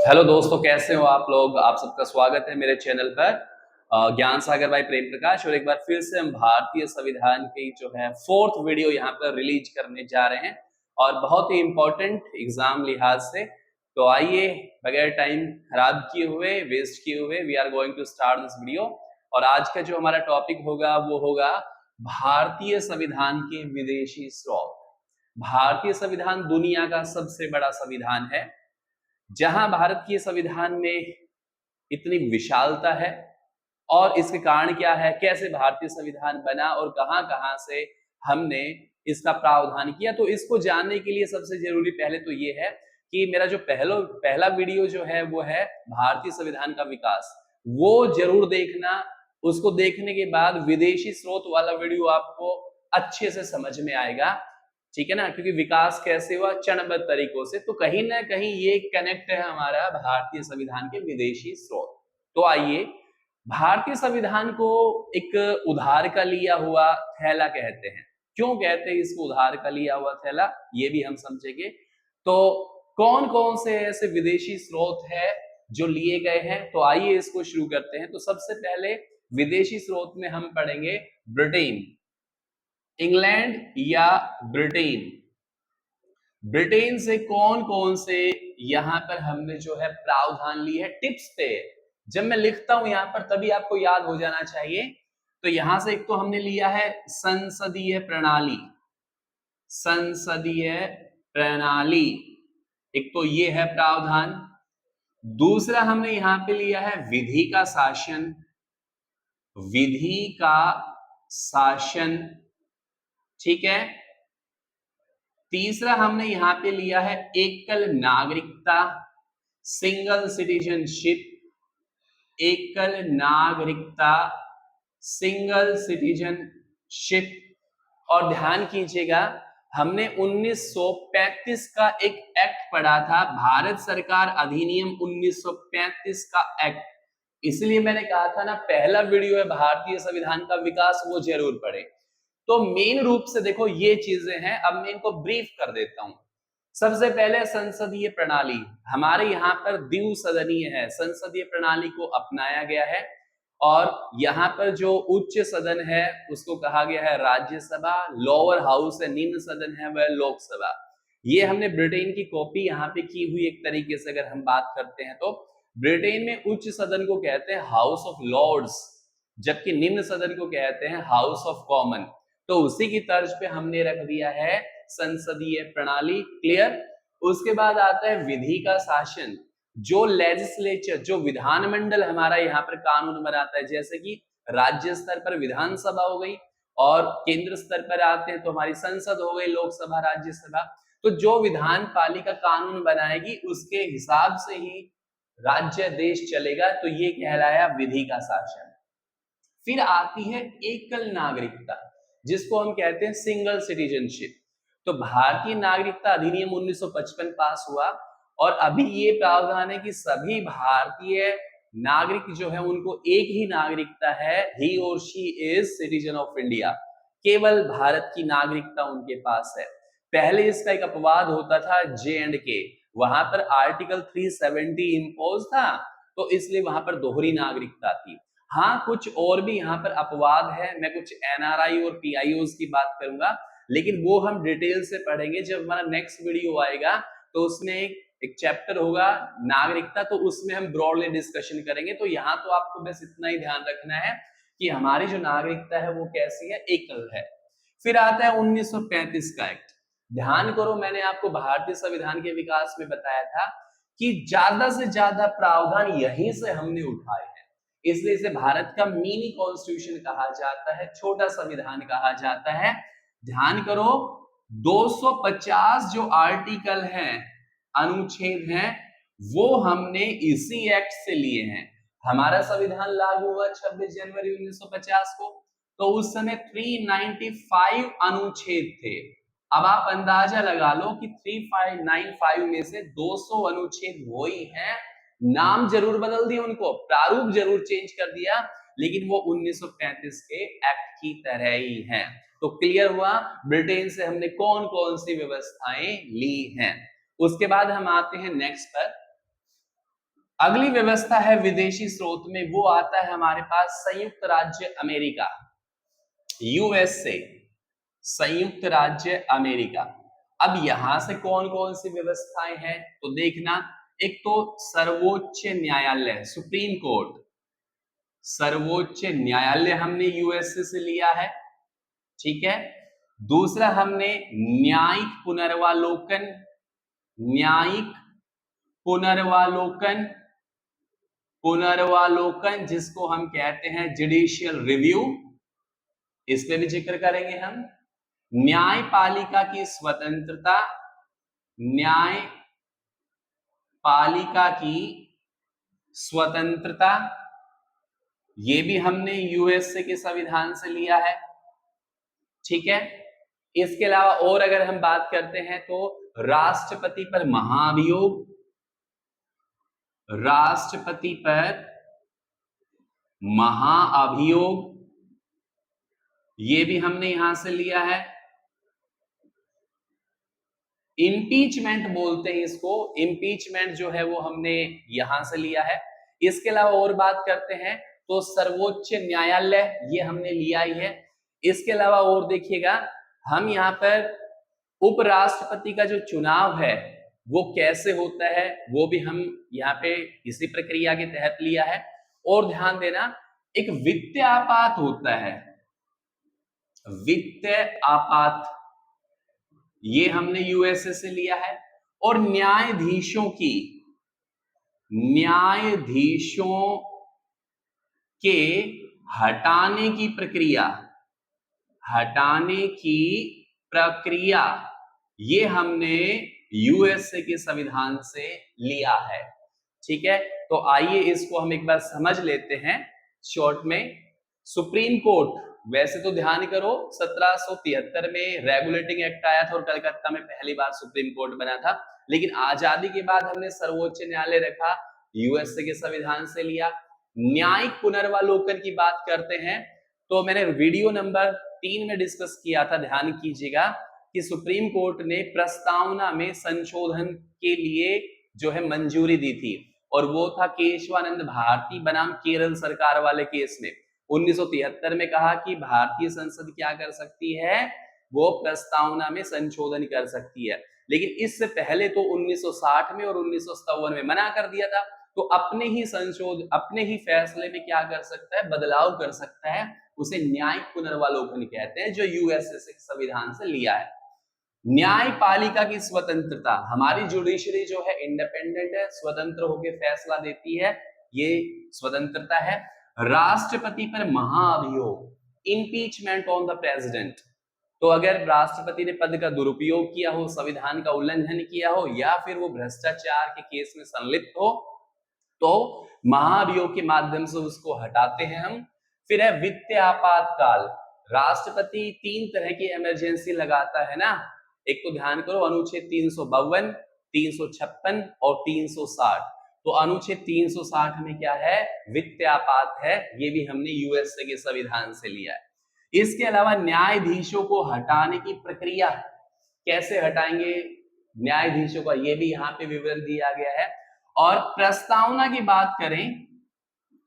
Hello दोस्तों, कैसे हो आप लोग। आप सबका स्वागत है मेरे चैनल पर ज्ञान सागर भाई प्रेम प्रकाश। और एक बार फिर से हम भारतीय संविधान की जो है फोर्थ वीडियो यहाँ पर रिलीज करने जा रहे हैं, और बहुत ही इंपॉर्टेंट एग्जाम लिहाज से। तो आइए, बगैर टाइम खराब किए हुए, वेस्ट किए हुए, we are going to start this video. और आज का जो हमारा टॉपिक होगा वो होगा भारतीय संविधान के विदेशी स्रोत। भारतीय संविधान दुनिया का सबसे बड़ा संविधान है। जहां भारत के संविधान में इतनी विशालता है और इसके कारण क्या है, कैसे भारतीय संविधान बना और कहां कहां से हमने इसका प्रावधान किया, तो इसको जानने के लिए सबसे जरूरी पहले तो ये है कि मेरा जो पहला वीडियो जो है वो है भारतीय संविधान का विकास, वो जरूर देखना। उसको देखने के बाद विदेशी स्रोत वाला वीडियो आपको अच्छे से समझ में आएगा, ठीक है ना। क्योंकि विकास कैसे हुआ, चरणबद्ध तरीकों से। तो कहीं ना कहीं ये कनेक्ट है हमारा भारतीय संविधान के विदेशी स्रोत। तो आइए, भारतीय संविधान को एक उधार का लिया हुआ थैला कहते हैं। क्यों कहते हैं इसको उधार का लिया हुआ थैला, ये भी हम समझेंगे। तो कौन कौन से ऐसे विदेशी स्रोत है जो लिए गए हैं, तो आइए इसको शुरू करते हैं। तो सबसे पहले विदेशी स्रोत में हम पढ़ेंगे ब्रिटेन, इंग्लैंड या ब्रिटेन। ब्रिटेन से कौन कौन से यहां पर हमने जो है प्रावधान ली है टिप्स पे। जब मैं लिखता हूं यहां पर तभी आपको याद हो जाना चाहिए। तो यहां से एक तो हमने लिया है संसदीय प्रणाली, संसदीय प्रणाली, एक तो ये है प्रावधान। दूसरा हमने यहां पे लिया है विधि का शासन, विधि का शासन, ठीक है। तीसरा हमने यहां पे लिया है एकल नागरिकता, सिंगल सिटीजनशिप, एकल नागरिकता, सिंगल सिटीजनशिप। और ध्यान कीजिएगा, हमने 1935 का एक एक्ट पढ़ा था, भारत सरकार अधिनियम 1935 का एक्ट। इसलिए मैंने कहा था ना, पहला वीडियो है भारतीय संविधान का विकास, वो जरूर पढ़े। तो मेन रूप से देखो ये चीजें हैं। अब मैं इनको ब्रीफ कर देता हूं। सबसे पहले संसदीय प्रणाली, हमारे यहाँ पर द्विसदनीय है, संसदीय प्रणाली को अपनाया गया है। और यहाँ पर जो उच्च सदन है उसको कहा गया है राज्यसभा, लोअर हाउस है, निम्न सदन है वह लोकसभा। ये हमने ब्रिटेन की कॉपी यहाँ पे की हुई एक तरीके से अगर हम बात करते हैं तो। ब्रिटेन में उच्च सदन को कहते हैं हाउस ऑफ लॉर्ड्स, जबकि निम्न सदन को कहते हैं हाउस ऑफ कॉमन। तो उसी की तर्ज पे हमने रख दिया है संसदीय प्रणाली। क्लियर। उसके बाद आता है विधि का शासन, जो लेजिस्लेचर, जो विधानमंडल हमारा यहाँ पर कानून बनाता है, जैसे कि राज्य स्तर पर विधानसभा हो गई और केंद्र स्तर पर आते हैं तो हमारी संसद हो गई, लोकसभा, राज्यसभा। तो जो विधान पालिका कानून बनाएगी उसके हिसाब से ही राज्य देश चलेगा, तो ये कहलाया विधि का शासन। फिर आती है एकल नागरिकता, जिसको हम कहते हैं सिंगल सिटीजनशिप। तो भारतीय नागरिकता अधिनियम 1955 पास हुआ, और अभी ये प्रावधान है कि सभी भारतीय नागरिक जो है उनको एक ही नागरिकता है, ही और she is citizen of India. केवल भारत की नागरिकता उनके पास है। पहले इसका एक अपवाद होता था J&K, वहां पर आर्टिकल 370 इम्पोज था, तो इसलिए वहां पर दोहरी नागरिकता थी। हाँ, कुछ और भी यहाँ पर अपवाद है, मैं कुछ NRI और PIOs की बात करूंगा, लेकिन वो हम डिटेल से पढ़ेंगे जब हमारा नेक्स्ट वीडियो आएगा। तो उसमें एक चैप्टर होगा नागरिकता, तो उसमें हम ब्रॉडली डिस्कशन करेंगे। तो यहाँ तो आपको बस इतना ही ध्यान रखना है कि हमारी जो नागरिकता है वो कैसी है, एकल है। फिर आता है 1935 का एक्ट। ध्यान करो, मैंने आपको भारतीय संविधान के विकास में बताया था कि ज्यादा से ज्यादा प्रावधान यहीं से हमने उठाए हैं, इसलिए इसे भारत का मिनी कॉन्स्टिट्यूशन कहा जाता है, छोटा संविधान कहा जाता है। ध्यान करो, 250 जो आर्टिकल हैं, अनुच्छेद हैं, वो हमने इसी एक्ट से लिए हैं। हमारा संविधान लागू हुआ 26 जनवरी 1950 को, तो उस समय 395 अनुच्छेद थे। अब आप अंदाजा लगा लो कि 3595 में से 200 अनुच्छेद वही हैं, नाम जरूर बदल दिया, उनको प्रारूप जरूर चेंज कर दिया, लेकिन वो 1935 के एक्ट की तरह ही हैं। तो क्लियर हुआ ब्रिटेन से हमने कौन कौन सी व्यवस्थाएं ली हैं। उसके बाद हम आते हैं नेक्स्ट पर, अगली व्यवस्था है विदेशी स्रोत में, वो आता है हमारे पास संयुक्त राज्य अमेरिका, यूएसए, संयुक्त राज्य अमेरिका। अब यहां से कौन कौन सी व्यवस्थाएं हैं तो देखना, एक तो सर्वोच्च न्यायालय, सुप्रीम कोर्ट, सर्वोच्च न्यायालय हमने यूएसए से लिया है, ठीक है। दूसरा हमने न्यायिक पुनर्वालोकन, न्यायिक पुनर्वालोकन, पुनर्वालोकन जिसको हम कहते हैं जुडिशियल रिव्यू, इस पे भी जिक्र करेंगे हम। न्यायपालिका की स्वतंत्रता, न्यायपालिका की स्वतंत्रता, ये भी हमने यूएसए के संविधान से लिया है, ठीक है। इसके अलावा और अगर हम बात करते हैं तो राष्ट्रपति पर महाभियोग, राष्ट्रपति पर महाअभियोग, ये भी हमने यहां से लिया है। इम्पीचमेंट बोलते हैं इसको, इम्पीचमेंट जो है वो हमने यहां से लिया है। इसके अलावा और बात करते हैं तो सर्वोच्च न्यायालय, ये हमने लिया ही है। इसके अलावा और देखिएगा, हम यहाँ पर उपराष्ट्रपति का जो चुनाव है वो कैसे होता है, वो भी हम यहाँ पे इसी प्रक्रिया के तहत लिया है। और ध्यान देना, एक वित्तीय आपात होता है, वित्तीय आपात, ये हमने यूएसए से लिया है। और न्यायाधीशों की, न्यायाधीशों के हटाने की प्रक्रिया, हटाने की प्रक्रिया, ये हमने यूएसए के संविधान से लिया है, ठीक है। तो आइए इसको हम एक बार समझ लेते हैं शॉर्ट में। सुप्रीम कोर्ट, वैसे तो ध्यान करो 1773 में रेगुलेटिंग एक्ट आया था और कलकत्ता में पहली बार सुप्रीम कोर्ट बना था, लेकिन आजादी के बाद हमने सर्वोच्च न्यायालय रखा, यूएसए के संविधान से लिया। न्यायिक पुनर्वालोकन की बात करते हैं तो मैंने वीडियो नंबर 3 में डिस्कस किया था, ध्यान कीजिएगा, कि सुप्रीम कोर्ट ने प्रस्तावना में संशोधन के लिए जो है मंजूरी दी थी, और वो था केशवानंद भारती बनाम केरल सरकार वाले केस में। 1973 में कहा कि भारतीय संसद क्या कर सकती है, वो प्रस्तावना में संशोधन कर सकती है, लेकिन इससे पहले तो 1960 में और 1957 में मना कर दिया था। तो अपने ही फैसले में क्या कर सकता है, बदलाव कर सकता है, उसे न्यायिक पुनर्वालोकन कहते हैं, जो यूएसए के संविधान से लिया है। न्यायपालिका की स्वतंत्रता, हमारी जुडिशरी जो है इंडिपेंडेंट है, स्वतंत्र होकर फैसला देती है, ये स्वतंत्रता है। राष्ट्रपति पर महाअभियोग, इंपीचमेंट ऑन द प्रेसिडेंट, तो अगर राष्ट्रपति ने पद का दुरुपयोग किया हो, संविधान का उल्लंघन किया हो, या फिर वो भ्रष्टाचार के केस में संलिप्त हो, तो महाअभियोग के माध्यम से उसको हटाते हैं हम। फिर है वित्तीय आपातकाल, राष्ट्रपति 3 तरह की इमरजेंसी लगाता है ना, एक तो ध्यान करो अनुच्छेद 352, 356 और 360। तो अनुच्छेद 360 में क्या है, वित्तीय आपात है, ये भी हमने यूएसए के संविधान से लिया है। इसके अलावा न्यायाधीशों को हटाने की प्रक्रिया, कैसे हटाएंगे न्यायाधीशों का, ये भी यहाँ पे विवरण दिया गया है। और प्रस्तावना की बात करें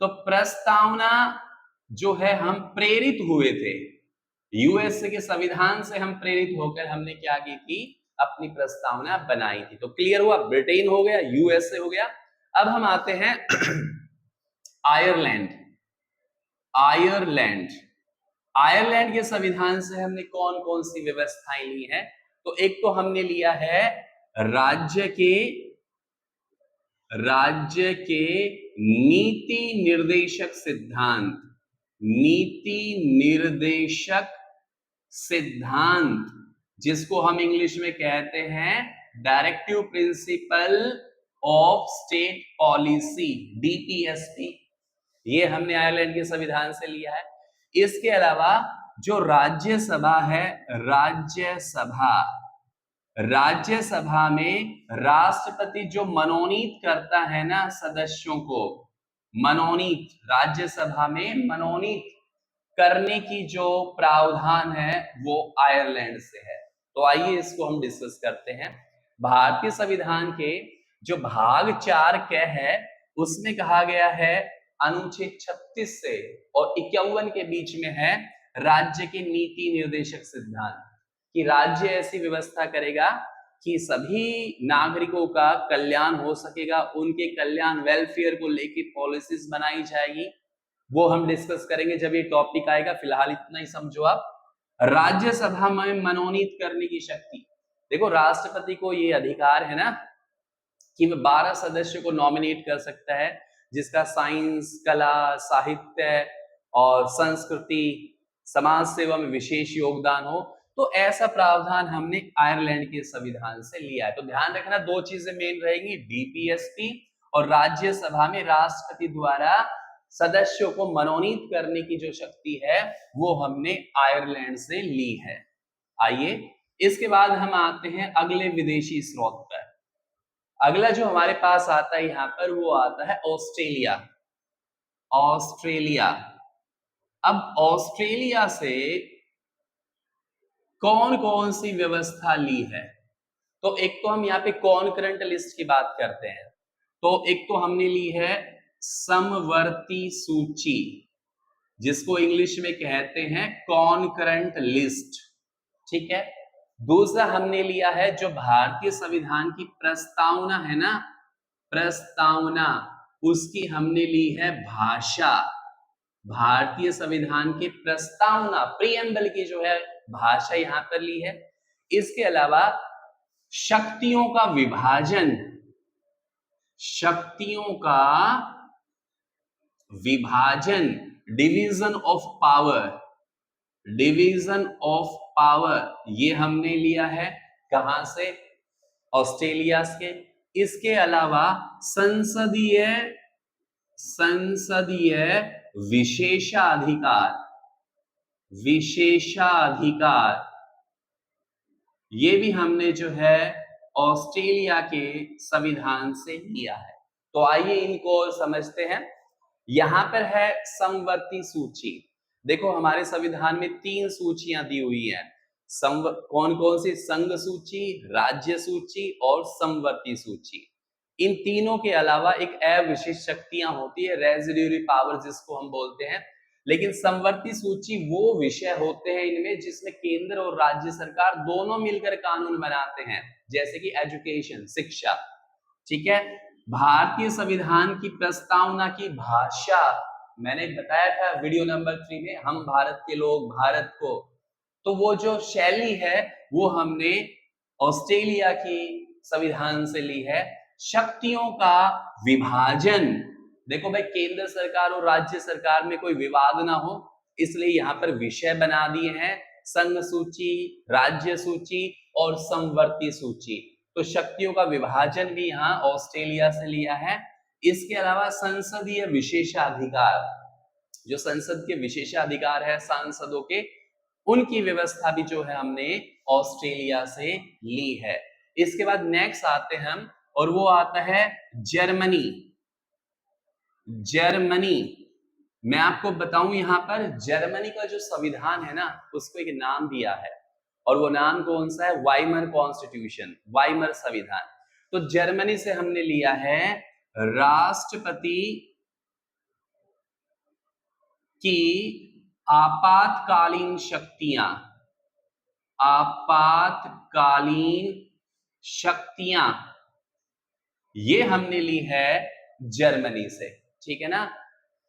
तो प्रस्तावना जो है, हम प्रेरित हुए थे यूएसए के संविधान से, हम प्रेरित होकर हमने क्या की थी, अपनी प्रस्तावना बनाई थी। तो क्लियर हुआ, ब्रिटेन हो गया, यूएसए हो गया। अब हम आते हैं आयरलैंड। आयरलैंड, आयरलैंड के संविधान से हमने कौन कौन सी व्यवस्थाएं ली हैं, तो एक तो हमने लिया है राज्य के नीति निर्देशक सिद्धांत, नीति निर्देशक सिद्धांत, जिसको हम इंग्लिश में कहते हैं directive principle of state policy, DPSP, ये हमने आयरलैंड के संविधान से लिया है। इसके अलावा जो राज्यसभा है, राज्यसभा में राष्ट्रपति जो मनोनीत करता है ना सदस्यों को, मनोनीत, राज्यसभा में मनोनीत करने की जो प्रावधान है वो आयरलैंड से है। तो आइए इसको हम डिस्कस करते हैं। भारतीय संविधान के जो भाग 4 क है उसमें कहा गया है अनुच्छेद 36 से और 51 के बीच में है राज्य के नीति निर्देशक सिद्धांत, कि राज्य ऐसी व्यवस्था करेगा कि सभी नागरिकों का कल्याण हो सकेगा, उनके कल्याण वेलफेयर को लेके पॉलिसीज बनाई जाएगी। वो हम डिस्कस करेंगे जब ये टॉपिक आएगा, फिलहाल इतना ही समझो आप। राज्यसभा में मनोनीत करने की शक्ति, देखो राष्ट्रपति को ये अधिकार है ना कि वह 12 सदस्य को नॉमिनेट कर सकता है, जिसका साइंस, कला, साहित्य और संस्कृति, समाज सेवा में विशेष योगदान हो। तो ऐसा प्रावधान हमने आयरलैंड के संविधान से लिया है। तो ध्यान रखना, दो चीजें मेन रहेंगी, डीपीएसपी और राज्यसभा में राष्ट्रपति द्वारा सदस्यों को मनोनीत करने की जो शक्ति है वो हमने आयरलैंड से ली है। आइए इसके बाद हम आते हैं अगले विदेशी स्रोत पर। अगला जो हमारे पास आता है यहां पर वो आता है ऑस्ट्रेलिया। ऑस्ट्रेलिया, अब ऑस्ट्रेलिया से कौन कौन सी व्यवस्था ली है? तो एक तो हम यहाँ पे कॉन्करेंट लिस्ट की बात करते हैं। तो एक तो हमने ली है समवर्ती सूची, जिसको इंग्लिश में कहते हैं कॉन्करेंट लिस्ट, ठीक है। दूसरा हमने लिया है जो भारतीय संविधान की प्रस्तावना है ना, प्रस्तावना, उसकी हमने ली है भाषा। भारतीय संविधान की प्रस्तावना, प्रीएम्बल की जो है भाषा यहां पर ली है। इसके अलावा शक्तियों का विभाजन, शक्तियों का विभाजन, division of power, division of power, ये हमने लिया है कहां से? ऑस्ट्रेलिया के। इसके अलावा संसदीय, संसदीय विशेषाधिकार, विशेषाधिकार, ये भी हमने जो है ऑस्ट्रेलिया के संविधान से लिया है। तो आइए इनको समझते हैं। यहां पर है समवर्ती सूची। देखो हमारे संविधान में 3 सूचियां दी हुई हैं। कौन कौन सी? संघ सूची, राज्य सूची और समवर्ती सूची। इन तीनों के अलावा एक अविशिष्ट शक्तियां होती है, रेजिड्यूरी पावर जिसको हम बोलते हैं। लेकिन समवर्ती सूची वो विषय होते हैं इनमें जिसमें केंद्र और राज्य सरकार दोनों मिलकर कानून बनाते हैं, जैसे कि एजुकेशन, शिक्षा, ठीक है। भारतीय संविधान की प्रस्तावना की भाषा, मैंने बताया था वीडियो नंबर 3 में, हम भारत के लोग भारत को, तो वो जो शैली है वो हमने ऑस्ट्रेलिया की संविधान से ली है। शक्तियों का विभाजन, देखो भाई केंद्र सरकार और राज्य सरकार में कोई विवाद ना हो, इसलिए यहाँ पर विषय बना दिए हैं संघ सूची, राज्य सूची और समवर्ती सूची। तो शक्तियों का विभाजन भी यहाँ ऑस्ट्रेलिया से लिया है। इसके अलावा संसदीय विशेषाधिकार, जो संसद के विशेषाधिकार है सांसदों के, उनकी व्यवस्था भी जो है हमने ऑस्ट्रेलिया से ली है। इसके बाद नेक्स्ट आते हैं हम, और वो आता है जर्मनी। जर्मनी, मैं आपको बताऊं यहां पर जर्मनी का जो संविधान है ना उसको एक नाम दिया है, और वो नाम कौन सा है? वाइमर कॉन्स्टिट्यूशन, वाइमर संविधान। तो जर्मनी से हमने लिया है राष्ट्रपति की आपातकालीन शक्तियां, आपातकालीन शक्तियां, ये हमने ली है जर्मनी से, ठीक है ना।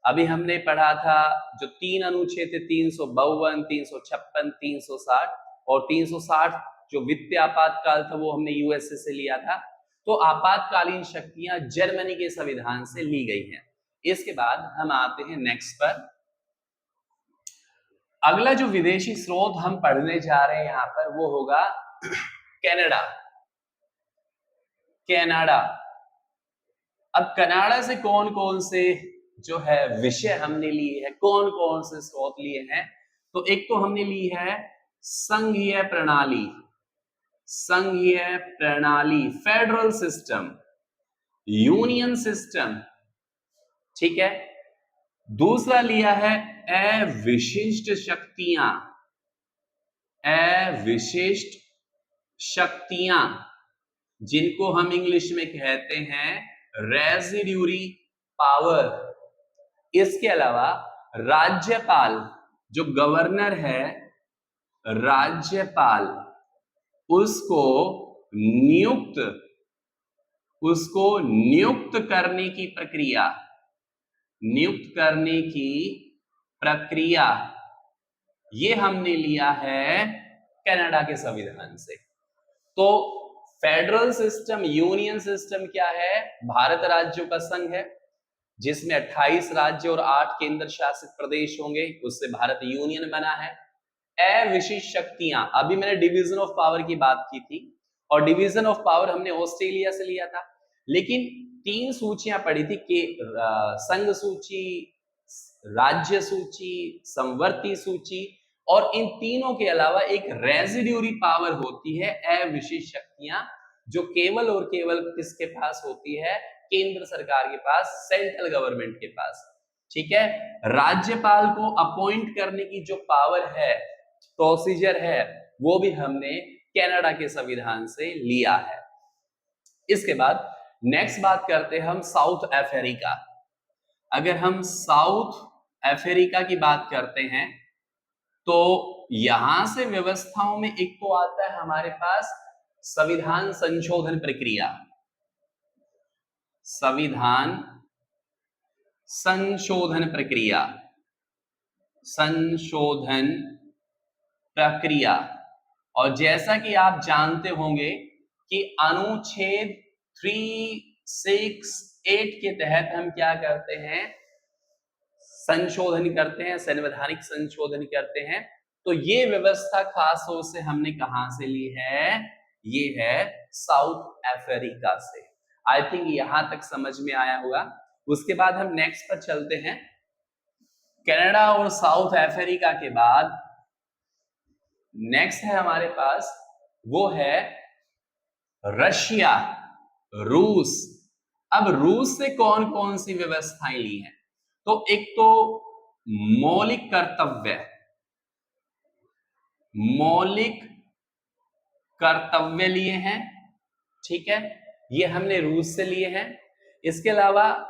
अभी हमने पढ़ा था जो 3 अनुच्छेद थे, 352, 356, 360 और 360, जो वित्तीय आपातकाल था वो हमने यूएसए से लिया था। तो आपातकालीन शक्तियां जर्मनी के संविधान से ली गई हैं। इसके बाद हम आते हैं नेक्स्ट पर। अगला जो विदेशी स्रोत हम पढ़ने जा रहे हैं यहां पर वो होगा कनाडा। कनाडा, अब कनाडा से कौन कौन से जो है विषय हमने लिए हैं, कौन कौन से स्रोत लिए हैं? तो एक तो हमने ली है संघीय प्रणाली, संघीय प्रणाली, फेडरल सिस्टम, यूनियन सिस्टम, ठीक है। दूसरा लिया है अविशिष्ट शक्तियां, अविशिष्ट शक्तियां, जिनको हम इंग्लिश में कहते हैं रेजिड्यूरी पावर। इसके अलावा राज्यपाल, जो गवर्नर है, राज्यपाल, उसको नियुक्त करने की प्रक्रिया, नियुक्त करने की प्रक्रिया, ये हमने लिया है कनाडा के संविधान से। तो फेडरल सिस्टम, यूनियन सिस्टम क्या है? भारत राज्यों का संघ है, जिसमें 28 राज्य और 8 केंद्र शासित प्रदेश होंगे, उससे भारत यूनियन बना है। अविशिष्ट शक्तियां, अभी मैंने डिवीजन ऑफ पावर की बात की थी, और डिवीजन ऑफ पावर हमने ऑस्ट्रेलिया से लिया था, लेकिन 3 सूचियां पड़ी थी कि संघ सूची, राज्य सूची, संवर्ती सूची, और इन तीनों के अलावा एक रेजिड्यूरी पावर होती है, अविशिष्ट शक्तियां, जो केवल और केवल किसके पास होती है? केंद्र सरकार के पास, सेंट्रल गवर्नमेंट के पास। ठीक है, राज्यपाल को अपॉइंट करने की जो पावर है, प्रोसीजर है, वो भी हमने कनाडा के संविधान से लिया है। इसके बाद नेक्स्ट बात करते हैं हम साउथ अफ्रीका। अगर हम साउथ अफ्रीका की बात करते हैं तो यहां से व्यवस्थाओं में एक तो आता है हमारे पास संविधान संशोधन प्रक्रिया, संविधान संशोधन प्रक्रिया, संशोधन प्रक्रिया। और जैसा कि आप जानते होंगे कि अनुच्छेद 368 के तहत हम क्या करते हैं? संशोधन करते हैं, संवैधानिक संशोधन करते हैं। तो ये व्यवस्था खास तौर से हमने कहां से ली है? ये है साउथ अफ्रीका से। आई थिंक यहां तक समझ में आया होगा। उसके बाद हम नेक्स्ट पर चलते हैं। कनाडा और साउथ अफ्रीका के बाद नेक्स्ट है हमारे पास, वो है रशिया, रूस। अब रूस से कौन कौन सी व्यवस्थाएं ली हैं? तो एक तो मौलिक कर्तव्य, मौलिक कर्तव्य लिए हैं, ठीक है, ये हमने रूस से लिए हैं। इसके अलावा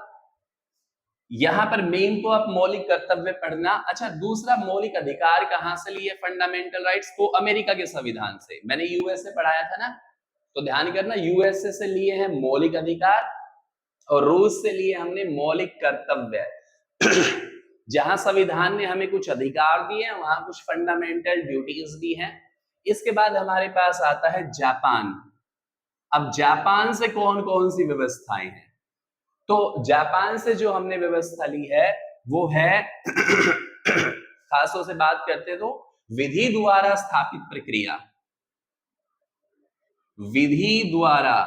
यहां पर मेन तो आप मौलिक कर्तव्य पढ़ना। अच्छा, दूसरा मौलिक अधिकार कहां से लिए? फंडामेंटल राइट्स, तो अमेरिका के संविधान से। मैंने यूएसए पढ़ाया था ना, तो ध्यान करना, यूएसए से लिए हैं मौलिक अधिकार, और रूस से लिए हमने मौलिक कर्तव्य। जहां संविधान ने हमें कुछ अधिकार दिए हैं, वहां कुछ फंडामेंटल ड्यूटीज भी हैं। इसके बाद हमारे पास आता है जापान। अब जापान से कौन कौन सी व्यवस्थाएं हैं? तो जापान से जो हमने व्यवस्था ली है वो है खासतौर से बात करते तो विधि द्वारा स्थापित प्रक्रिया, विधि द्वारा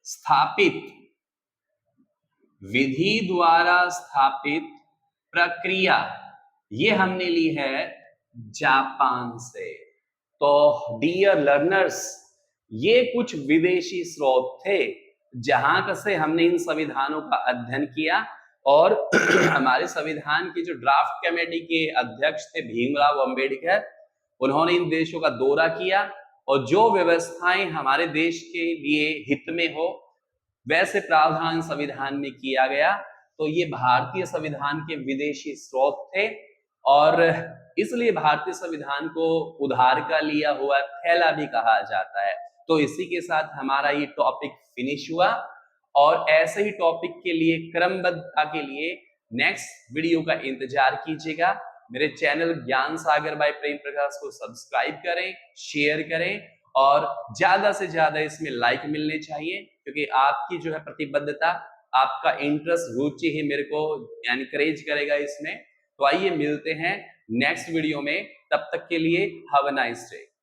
स्थापित, विधि द्वारा स्थापित प्रक्रिया, ये हमने ली है जापान से। तो डियर लर्नर्स, ये कुछ विदेशी स्रोत थे जहां से हमने इन संविधानों का अध्ययन किया, और हमारे संविधान की जो ड्राफ्ट कमेटी के अध्यक्ष थे भीमराव अंबेडकर, उन्होंने इन देशों का दौरा किया, और जो व्यवस्थाएं हमारे देश के लिए हित में हो वैसे प्रावधान संविधान में किया गया। तो ये भारतीय संविधान के विदेशी स्रोत थे, और इसलिए भारतीय संविधान को उधार का लिया हुआ थैला भी कहा जाता है। तो इसी के साथ हमारा ये टॉपिक फिनिश हुआ, और ऐसे ही टॉपिक के लिए, क्रमबद्धता के लिए नेक्स्ट वीडियो का इंतजार कीजिएगा। मेरे चैनल ज्ञान सागर बाय प्रेम प्रकाश को सब्सक्राइब करें, शेयर करें, और ज्यादा से ज्यादा इसमें लाइक मिलने चाहिए, क्योंकि आपकी जो है प्रतिबद्धता, आपका इंटरेस्ट, रुचि ही मेरे को एनकरेज करेगा इसमें। तो आइए मिलते हैं नेक्स्ट वीडियो में, तब तक के लिए हैव अ नाइस डे।